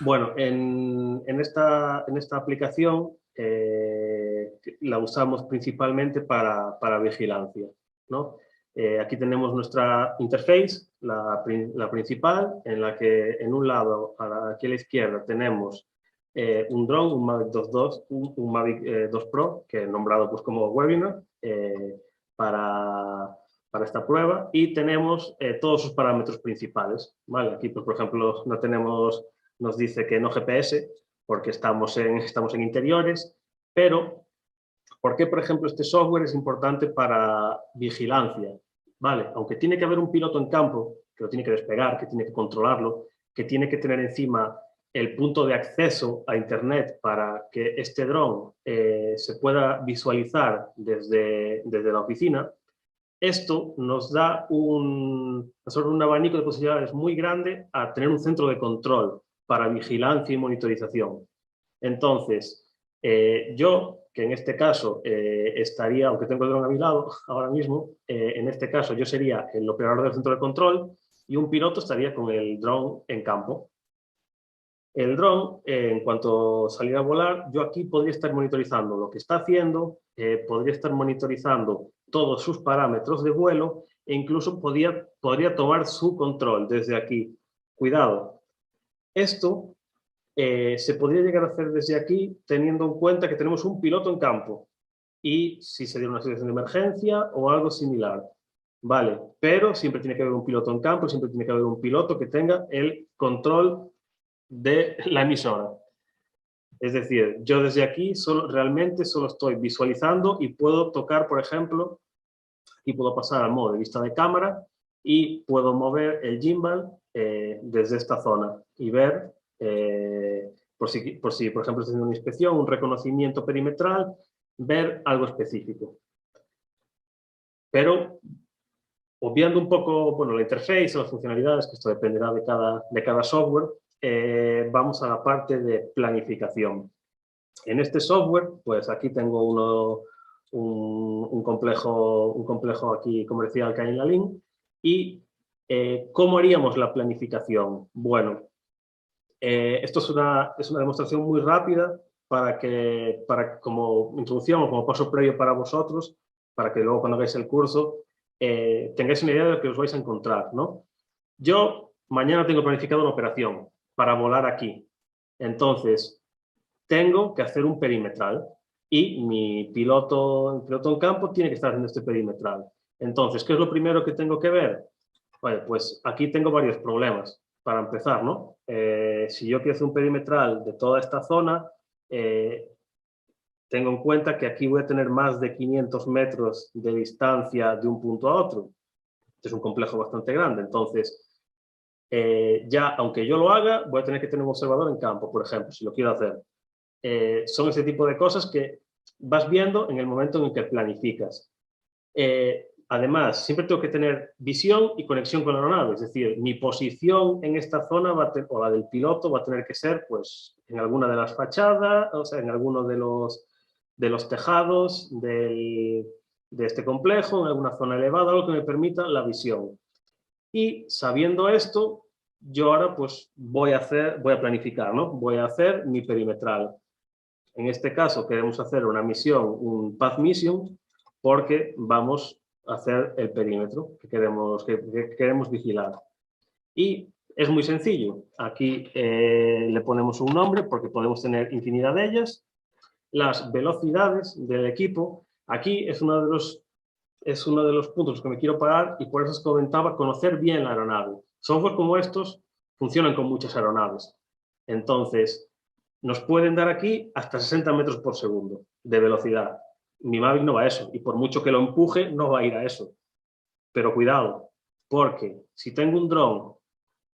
Bueno, en esta aplicación la usamos principalmente para vigilancia, ¿no? Aquí tenemos nuestra interface, la principal, en la que en un lado, aquí a la izquierda, tenemos un dron, un Mavic 2, un Mavic 2 Pro, que he nombrado pues, como webinar, para, para esta prueba, y tenemos todos sus parámetros principales, ¿vale? Aquí, pues, por ejemplo, nos dice que no GPS, porque estamos en interiores, pero ¿por qué, por ejemplo, este software es importante para vigilancia? Vale, aunque tiene que haber un piloto en campo, que lo tiene que despegar, que tiene que controlarlo, que tiene que tener encima el punto de acceso a Internet para que este dron se pueda visualizar desde la oficina, esto nos da un abanico de posibilidades muy grande a tener un centro de control para vigilancia y monitorización. Entonces, yo, que en este caso estaría, aunque tengo el dron a mi lado ahora mismo, en este caso yo sería el operador del centro de control y un piloto estaría con el dron en campo. El dron, en cuanto saliera a volar, yo aquí podría estar monitorizando lo que está haciendo, podría estar monitorizando todos sus parámetros de vuelo e incluso podría tomar su control desde aquí. Cuidado, esto se podría llegar a hacer desde aquí teniendo en cuenta que tenemos un piloto en campo y si se diera una situación de emergencia o algo similar. Vale, pero siempre tiene que haber un piloto en campo, siempre tiene que haber un piloto que tenga el control de la emisora. Es decir, yo desde aquí realmente solo estoy visualizando y puedo tocar, por ejemplo, aquí puedo pasar al modo de vista de cámara y puedo mover el gimbal desde esta zona y ver, por si, por ejemplo, estoy haciendo una inspección, un reconocimiento perimetral, ver algo específico. Pero obviando un poco bueno, la interface, las funcionalidades, que esto dependerá de cada software, vamos a la parte de planificación. En este software, pues aquí tengo un complejo aquí comercial que hay en la link. ¿Y cómo haríamos la planificación? Bueno, esto es una demostración muy rápida como introducción o como paso previo para vosotros, para que luego cuando hagáis el curso tengáis una idea de lo que os vais a encontrar, ¿no? Yo mañana tengo planificado una operación para volar aquí. Entonces, tengo que hacer un perimetral y mi piloto en campo tiene que estar haciendo este perimetral. Entonces, ¿qué es lo primero que tengo que ver? Bueno, pues aquí tengo varios problemas. Para empezar, ¿no? Si yo quiero hacer un perimetral de toda esta zona, tengo en cuenta que aquí voy a tener más de 500 metros de distancia de un punto a otro. Este es un complejo bastante grande. Entonces, ya, aunque yo lo haga, voy a tener que tener un observador en campo, por ejemplo, si lo quiero hacer. Son ese tipo de cosas que vas viendo en el momento en el que planificas. Además, siempre tengo que tener visión y conexión con la aeronave, es decir, mi posición en esta zona o la del piloto va a tener que ser pues, en alguna de las fachadas, o sea, en alguno de los tejados de este complejo, en alguna zona elevada, algo que me permita la visión. Y sabiendo esto, yo ahora pues voy a planificar, ¿no? Voy a hacer mi perimetral. En este caso queremos hacer una misión, un path mission, porque vamos a hacer el perímetro que queremos vigilar. Y es muy sencillo. Aquí le ponemos un nombre porque podemos tener infinidad de ellas. Las velocidades del equipo, aquí es uno de los puntos que me quiero parar y por eso os comentaba conocer bien la aeronave. Software como estos funcionan con muchas aeronaves. Entonces, nos pueden dar aquí hasta 60 metros por segundo de velocidad. Mi Mavic no va a eso y por mucho que lo empuje no va a ir a eso. Pero cuidado, porque si tengo un dron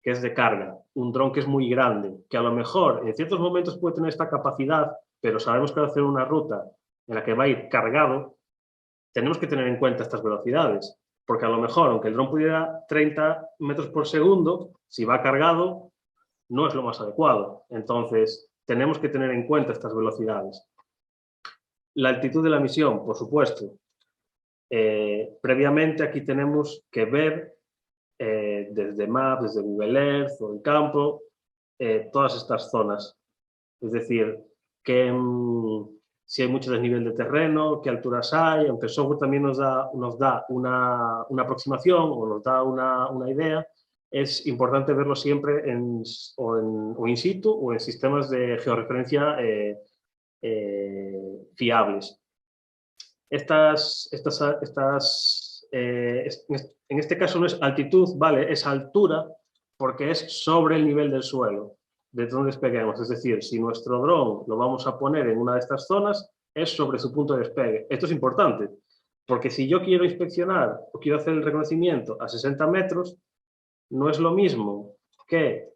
que es de carga, un dron que es muy grande, que a lo mejor en ciertos momentos puede tener esta capacidad, pero sabemos que va a hacer una ruta en la que va a ir cargado, tenemos que tener en cuenta estas velocidades, porque a lo mejor, aunque el dron pudiera 30 metros por segundo, si va cargado, no es lo más adecuado. Entonces, tenemos que tener en cuenta estas velocidades. La altitud de la misión, por supuesto. Previamente aquí tenemos que ver desde Maps, desde Google Earth o el campo, todas estas zonas. Es decir, si hay mucho desnivel de terreno, qué alturas hay, aunque el software también nos da una aproximación o nos da una idea, es importante verlo siempre o in situ o en sistemas de georreferencia fiables. En este caso no es altitud, vale, es altura porque es sobre el nivel del suelo, de donde despeguemos. Es decir, si nuestro dron lo vamos a poner en una de estas zonas, es sobre su punto de despegue. Esto es importante, porque si yo quiero inspeccionar o quiero hacer el reconocimiento a 60 metros, no es lo mismo que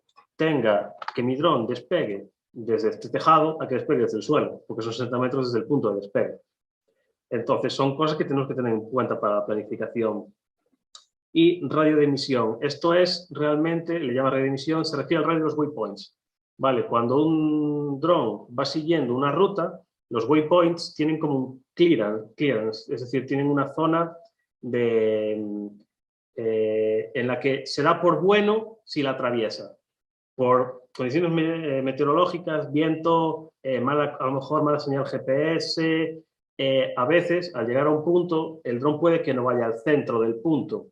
mi dron despegue desde este tejado a que despegue desde el suelo, porque son 60 metros desde el punto de despegue. Entonces, son cosas que tenemos que tener en cuenta para la planificación. Y radio de emisión. Esto es realmente, le llama radio de emisión, se refiere al radio de los waypoints. ¿Vale? Cuando un dron va siguiendo una ruta, los waypoints tienen como un clearance, es decir, tienen una zona en la que se da por bueno si la atraviesa. Por condiciones meteorológicas, viento, a lo mejor mala señal GPS, a veces, al llegar a un punto, el dron puede que no vaya al centro del punto.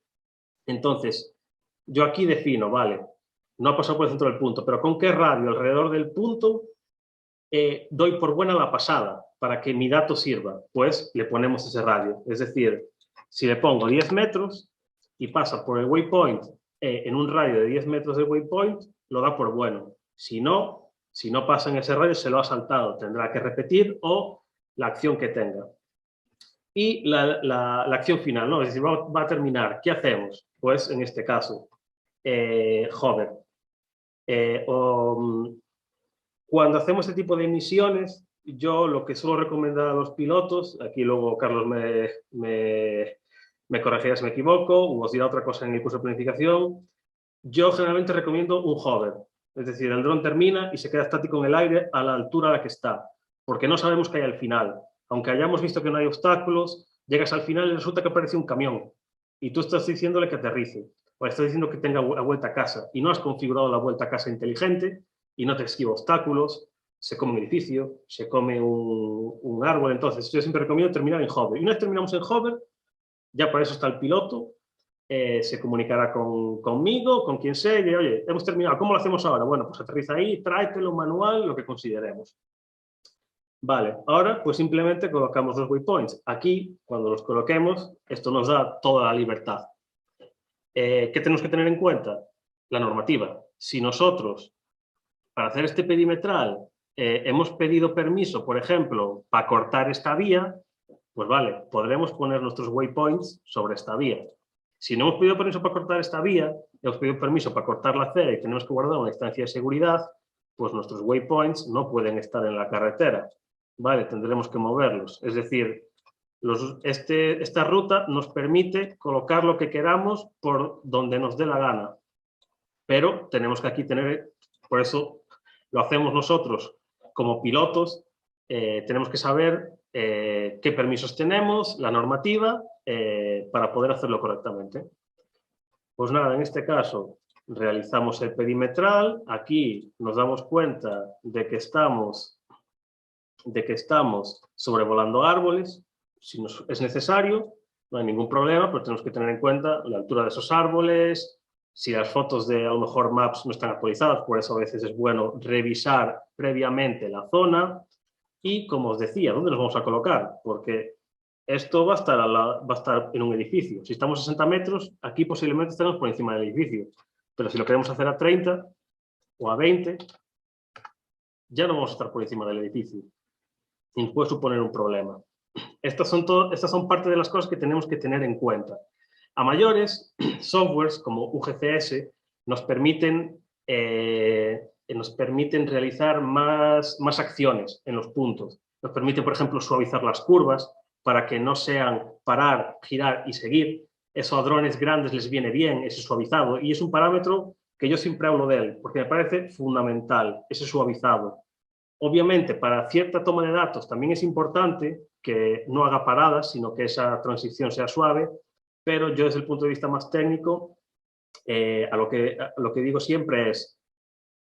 Entonces, yo aquí defino, vale, no ha pasado por el centro del punto, pero ¿con qué radio alrededor del punto doy por buena la pasada para que mi dato sirva? Pues le ponemos ese radio. Es decir, si le pongo 10 metros y pasa por el waypoint en un radio de 10 metros del waypoint, lo da por bueno. Si no pasa en ese radio, se lo ha saltado. Tendrá que repetir o la acción que tenga. Y la acción final, ¿no? Es decir, va a terminar. ¿Qué hacemos? Pues en este caso, hover. Cuando hacemos este tipo de misiones, yo lo que suelo recomendar a los pilotos, aquí luego Carlos me corregirá si me equivoco, o os dirá otra cosa en el curso de planificación, yo generalmente recomiendo un hover. Es decir, el dron termina y se queda estático en el aire a la altura a la que está, porque no sabemos qué hay al final. Aunque hayamos visto que no hay obstáculos, llegas al final y resulta que aparece un camión y tú estás diciéndole que aterrice o estás diciendo que tenga la vuelta a casa y no has configurado la vuelta a casa inteligente y no te esquiva obstáculos, se come un edificio, se come un árbol. Entonces, yo siempre recomiendo terminar en hover. Y una vez terminamos en hover, ya para eso está el piloto, se comunicará conmigo, con quien sea, y dirá, oye, hemos terminado, ¿cómo lo hacemos ahora? Bueno, pues aterriza ahí, tráetelo manual, lo que consideremos. Vale, ahora pues simplemente colocamos los waypoints. Aquí, cuando los coloquemos, esto nos da toda la libertad. ¿Qué tenemos que tener en cuenta? La normativa. Si nosotros, para hacer este perimetral, hemos pedido permiso, por ejemplo, para cortar esta vía, pues vale, podremos poner nuestros waypoints sobre esta vía. Si no hemos pedido permiso para cortar esta vía, hemos pedido permiso para cortar la acera y tenemos que guardar una distancia de seguridad, pues nuestros waypoints no pueden estar en la carretera. Vale, tendremos que moverlos. Es decir, esta ruta nos permite colocar lo que queramos por donde nos dé la gana. Pero tenemos que aquí tener, por eso lo hacemos nosotros como pilotos, tenemos que saber qué permisos tenemos, la normativa, para poder hacerlo correctamente. Pues nada, en este caso realizamos el perimetral. Aquí nos damos cuenta de que estamos sobrevolando árboles. Si es necesario, no hay ningún problema, pero tenemos que tener en cuenta la altura de esos árboles, si las fotos de a lo mejor Maps no están actualizadas, por eso a veces es bueno revisar previamente la zona y, como os decía, ¿dónde nos vamos a colocar? Porque esto va a estar en un edificio. Si estamos a 60 metros, aquí posiblemente estemos por encima del edificio, pero si lo queremos hacer a 30 o a 20, ya no vamos a estar por encima del edificio. Y puede suponer un problema. Estas son parte de las cosas que tenemos que tener en cuenta. A mayores, softwares como UGCS nos permiten realizar más acciones en los puntos. Nos permite, por ejemplo, suavizar las curvas para que no sean parar, girar y seguir. Eso a drones grandes les viene bien, ese suavizado. Y es un parámetro que yo siempre hablo de él, porque me parece fundamental, ese suavizado. Obviamente, para cierta toma de datos también es importante que no haga paradas, sino que esa transición sea suave, pero yo desde el punto de vista más técnico, lo que digo siempre es,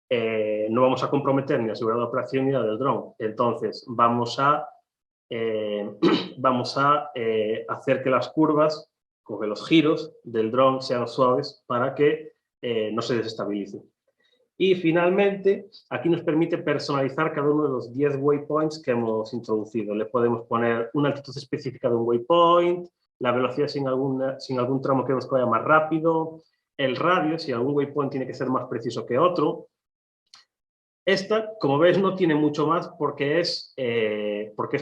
no vamos a comprometer ni la seguridad de operación ni la del dron. Entonces, vamos a hacer que las curvas, o que los giros del dron sean suaves para que no se desestabilice. Y finalmente, aquí nos permite personalizar cada uno de los 10 waypoints que hemos introducido. Le podemos poner una altitud específica de un waypoint, la velocidad sin algún tramo que nos vaya más rápido, el radio, si algún waypoint tiene que ser más preciso que otro. Esta, como ves, no tiene mucho más porque es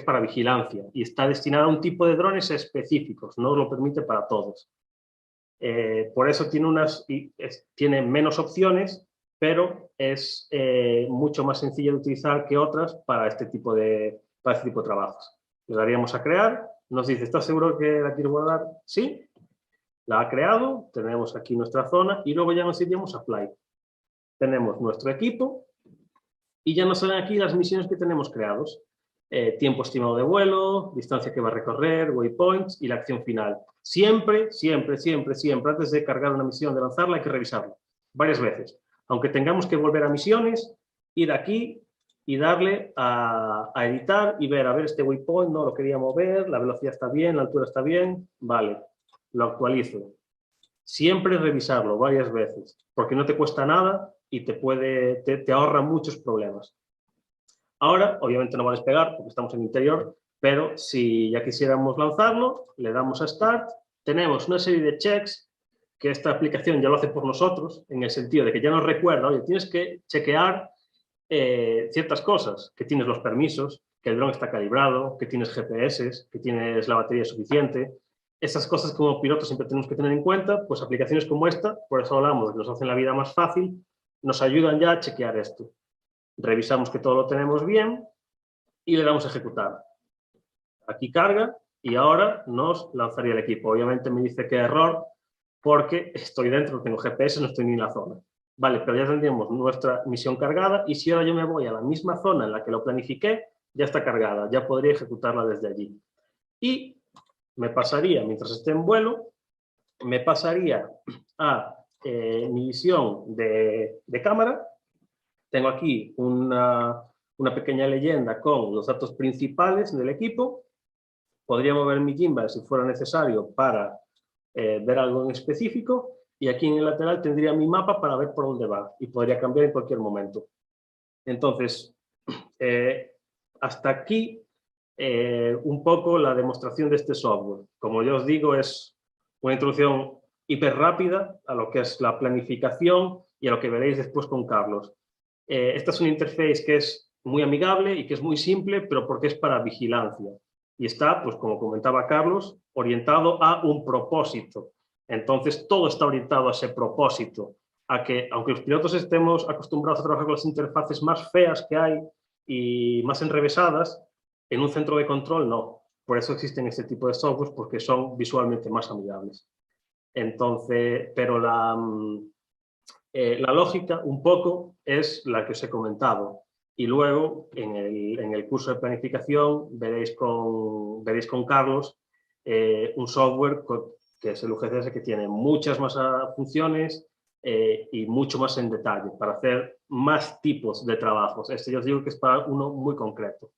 para vigilancia y está destinada a un tipo de drones específicos, no lo permite para todos. Por eso tiene menos opciones, pero es mucho más sencilla de utilizar que otras para este tipo de trabajos. Le daríamos a crear, nos dice, ¿estás seguro que la quieres guardar? Sí, la ha creado, tenemos aquí nuestra zona y luego ya nos iríamos a Flight. Tenemos nuestro equipo y ya nos salen aquí las misiones que tenemos creados. Tiempo estimado de vuelo, distancia que va a recorrer, waypoints y la acción final. Siempre, siempre, siempre, siempre, antes de cargar una misión, de lanzarla, hay que revisarla varias veces. Aunque tengamos que volver a misiones, ir aquí y darle a editar y ver, a ver, este waypoint no lo quería mover, la velocidad está bien, la altura está bien, vale, lo actualizo. Siempre revisarlo varias veces, porque no te cuesta nada y te ahorra muchos problemas. Ahora, obviamente no va a despegar porque estamos en interior, pero si ya quisiéramos lanzarlo, le damos a Start, tenemos una serie de checks que esta aplicación ya lo hace por nosotros, en el sentido de que ya nos recuerda, oye, tienes que chequear ciertas cosas, que tienes los permisos, que el dron está calibrado, que tienes GPS, que tienes la batería suficiente. Esas cosas como pilotos siempre tenemos que tener en cuenta, pues aplicaciones como esta, por eso hablamos de que nos hacen la vida más fácil, nos ayudan ya a chequear esto. Revisamos que todo lo tenemos bien y le damos a ejecutar. Aquí carga y ahora nos lanzaría el equipo. Obviamente me dice que error porque estoy dentro, no tengo GPS, no estoy ni en la zona. Vale, pero ya tendríamos nuestra misión cargada y si ahora yo me voy a la misma zona en la que lo planifiqué, ya está cargada, ya podría ejecutarla desde allí. Y me pasaría, mientras esté en vuelo, me pasaría a mi visión de cámara. Tengo aquí una pequeña leyenda con los datos principales del equipo. Podría mover mi gimbal si fuera necesario para ver algo en específico. Y aquí en el lateral tendría mi mapa para ver por dónde va. Y podría cambiar en cualquier momento. Entonces, hasta aquí un poco la demostración de este software. Como yo os digo, es una introducción hiper rápida a lo que es la planificación y a lo que veréis después con Carlos. Esta es una interface que es muy amigable y que es muy simple, pero porque es para vigilancia. Y está, pues como comentaba Carlos, orientado a un propósito. Entonces, todo está orientado a ese propósito. A que, aunque los pilotos estemos acostumbrados a trabajar con las interfaces más feas que hay y más enrevesadas, en un centro de control no. Por eso existen este tipo de softwares, porque son visualmente más amigables. Entonces, pero la lógica un poco es la que os he comentado y luego en el curso de planificación veréis con Carlos un software que es el UGCS, que tiene muchas más funciones y mucho más en detalle para hacer más tipos de trabajos. Este yo os digo que es para uno muy concreto.